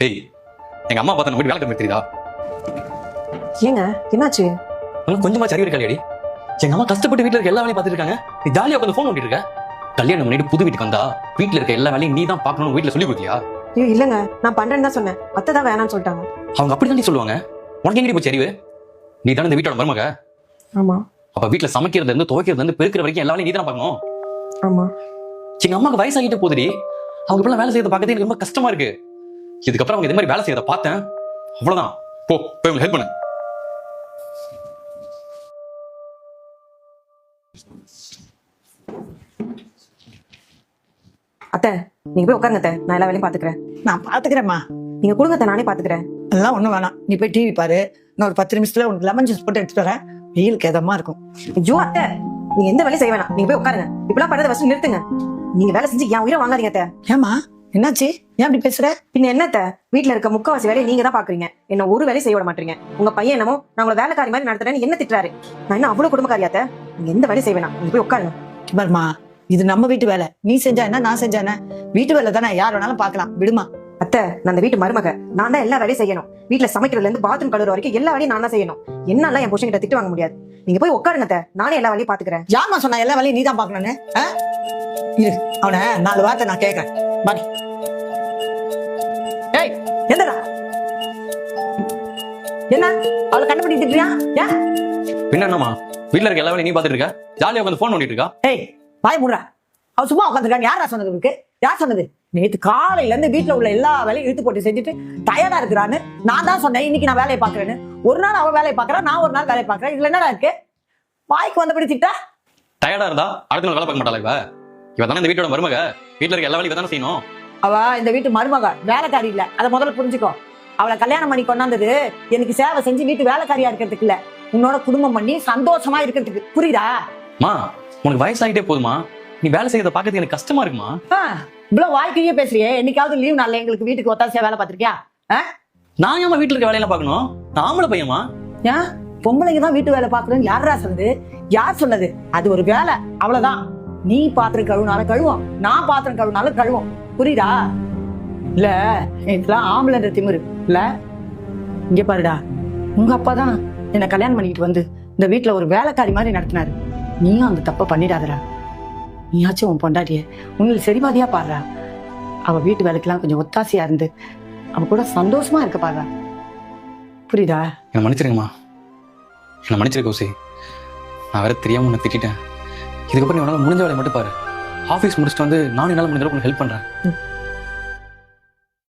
டேய், எங்க அம்மா பார்த்தா நம்ம வீட்டு வேலை கிளம்பி தெரியுதா? ஏங்க என்னாச்சு? உனக்கு கொஞ்சமா சரி இருக்காடி? எங்க அம்மா கஷ்டப்பட்டு வீட்டுல இருக்க எல்லா வேலையும் பார்த்துட்டு இருக்காங்க. நீ ஜாலியா உட்காந்து ஃபோன் ஓட்டிட்டு இருக்க. கல்யாணம் பண்ணிட்டு புது வீட்டுக்கு வந்தா வீட்டுல இருக்க எல்லா வேலையும் நீ தான் பார்க்கணும்னு வீட்டுல சொல்லி கொடுத்தியா? ஐயோ இல்லங்க, நான் பண்றேன்னு தான் சொன்னேன். அத்தை தான் வேணாம்னு சொல்லிட்டாங்க. அவங்க அப்படிதான் சொல்லுவாங்க. உனக்கு எங்கடி போய் சரிவு? நீ தானே இந்த வீட்டோட மருமக. ஆமா அப்ப வீட்டுல சமைக்கிறதுல இருந்து துவைக்கிறதுல இருந்து பெருக்கிற வரைக்கும் எல்லா வேலையும் நீ தானே பார்க்கணும். ஆமா. எங்க அம்மாக்கு வயசாகிட்டு போகுதுடி. அவங்க இப்பெல்லாம் வேலை செய்யறத பார்க்கறது எனக்கு ரொம்ப கஷ்டமா இருக்கு. இதுக்கப்புறம் அவங்க இதே மாதிரி வேலை செய்யறத பார்த்தேன், அவ்வளவுதான். போய் உங்களுக்கு ஹெல்ப் பண்ணு. அத்தை நீங்க போய் உட்காருங்க அத்தை, நான் எல்லா வேலையும் பாத்துக்கிறேன். நான் பாத்துக்கிறேம்மா. நீங்க கொடுங்க அத்தை, நானே பாத்துக்கிறேன். எல்லாம் ஒண்ணும் வேணாம், நீ போய் டிவி பாரு. நான் ஒரு 10 நிமிஷத்துல உனக்கு லெமன் ஜூஸ் போட்டு எடுத்துட்டு வரேன். வெயிலுக்கு எதமா இருக்கும். ஐயோ அத்தை, நீங்க எந்த வேலையும் செய்ய வேணாம், நீங்க போய் உட்காருங்க. இப்பெல்லாம் பண்றதை ஃபர்ஸ்ட் நிறுத்துங்க. நீங்க வேலை செஞ்சு என் உயிரை வாங்காதீங்க அத்தை. ஏமா என்னாச்சு? ஏன் அப்படி பேசுற? பின்ன என்ன அத்தை, வீட்டுல இருக்க முக்காவாசி வேலையை நீங்க தான் பாக்குறீங்க, என்ன ஒரு வேலையும் செய்ய விட மாட்டீங்க. உங்க பையன் என்னமோ நான் உங்களை வேலைக்காரி மாதிரி நடத்துறேன்னு என்ன திட்டுறாரு. நான் என்ன அவ்வளவு குடும்பக்காரியா அத்தை? நீங்க எந்த வேலையும் செய்ய வேணாம், நீங்க போய் உட்காருங்க. பாருமா, இது நம்ம வீட்டு வேலை. நீ செஞ்சா என்ன, நான் செஞ்சா என்ன? வீட்டு வேலை தானே, யார் வேணாலும் பாக்கலாம், விடுமா. அத்தை நான் அந்த வீட்டு மருமக, நான் தான் எல்லா வேலையும் செய்யணும். வீட்டுல சமைக்கிறதுல இருந்து பாத்ரூம் கழுவுற வரைக்கும் எல்லா வேலையும் நான் தான் செய்யணும். என்னால என் புருஷன் கிட்ட திட்டு வாங்க முடியாது. நீங்க போய் உட்காருங்க அத்தை, நானே எல்லா வேலையும் பாத்துக்கிறேன். யாருமா சொன்னா எல்லா வேலையும் நீ தான் பாக்கணும்னு? இரு, அவனை 4 வார்த்தை நான் கேட்கறேன். பாடி ஏய், எந்தடா என்ன அவளை கண்டுபிடி திட்டுறியா? ஏன் பின்ன என்னமா வீட்டுல இருக்க எல்லா வேலையும் நீ பார்த்துட்டு இருக்க, ஜாலியா உட்காந்து ஃபோன் ஓட்டிட்டு இருக்கா? ஏய் வாய் மூடுறா. அவ சும்மா உட்காந்துருக்காங்க. யாரா சொன்னது இருக்கு? யார் சொன்னது? நேத்து காலையில இருந்து வீட்டுல உள்ள எல்லா வேலையும் இழுத்து போட்டு செஞ்சுட்டு டயர்டா இருக்கிறான்னு நான் தான் சொன்னேன். இன்னைக்கு நான் வேலையை பாக்குறேன்னு. ஒரு நாள் அவ வேலையை பாக்குறா, நான் ஒரு நாள் வேலையை பாக்குறேன். இதுல என்னடா இருக்கு? வாய்க்கு வந்தபடி திட்டா? டயர்டா இருந்தா அடுத்த நாள் வேலை பார்க்க மாட்டாளா? இவ தானே இந்த வீட்டோட மருமக, வீட்டுல இருக்க எல்லா வேலையும் இவ தானே செய்யணும். அவ இந்த வீட்டு மருமக, வேலைக்காரி இல்ல. அதை முதல்ல புரிஞ்சுக்கோ. அவளை கல்யாணம் பண்ணி கொண்டாந்தது எனக்கு சேவை செஞ்சு வீட்டு வேலைக்காரியா இருக்கிறதுக்கு இல்ல, உன்னோட குடும்பம் பண்ணி சந்தோஷமா இருக்கிறதுக்கு. புரியுதா? மா, உனக்கு வயசாகிட்டே போதுமா, நீ வேலை செய்யறத பாக்கிறதுக்கு எனக்கு கஷ்டமா இருக்குமா? இவ்வளவு வாய்க்கையே பேசுறியே. என்னைக்காவது லீவ் நாள்ல எங்களுக்கு வீட்டுக்கு ஒத்தாசியா வேலை பார்த்திருக்கியா? நான் ஏமா வீட்டுல இருக்க வேலையெல்லாம் பார்க்கணும்? நான் ஆம்பளை பையமா? ஏன் பொம்பளைங்க தான் வீட்டு வேலை பாக்கணும்னு யாரா சொன்னது? யார் சொன்னது? அது ஒரு வேலை, அவ்வளவுதான். நீ பாத்திரம் கழுவுனாலும் கழுவோம், நான் பாத்திரம் கழுவுனாலும் கழுவோம். புரியுதா? இல்ல இதெல்லாம் ஆம்பளை திமிரு இல்ல. இங்க பாருடா, உங்க அப்பா தான் என்ன கல்யாணம் பண்ணிட்டு வந்து இந்த வீட்டுல ஒரு வேலைக்காரி மாதிரி நடத்தினாரு. நீயும் அந்த தப்ப பண்ணிடாதடா. நீயாச்சும் உன் பொண்டாட்டிய உன்னில் சரிபாதியா பாடுறா. அவ வீட்டு வேலைக்கெல்லாம் கொஞ்சம் ஒத்தாசையா இருந்து அவ கூட சந்தோஷமா இருக்க பாடுறா. புரியுதா? என்ன மன்னிச்சிருங்கம்மா, என்ன மன்னிச்சிருக்க ஊசி. நான் வேற தெரியாம உன்னை திட்டேன். இதுக்கப்புறம் நீ உன்னால முடிஞ்ச வேலையை மட்டும் பாரு. ஆஃபீஸ் முடிச்சுட்டு வந்து நானும் என்னால் முடிஞ்ச அளவுக்கு ஹெல்ப் பண்றேன்.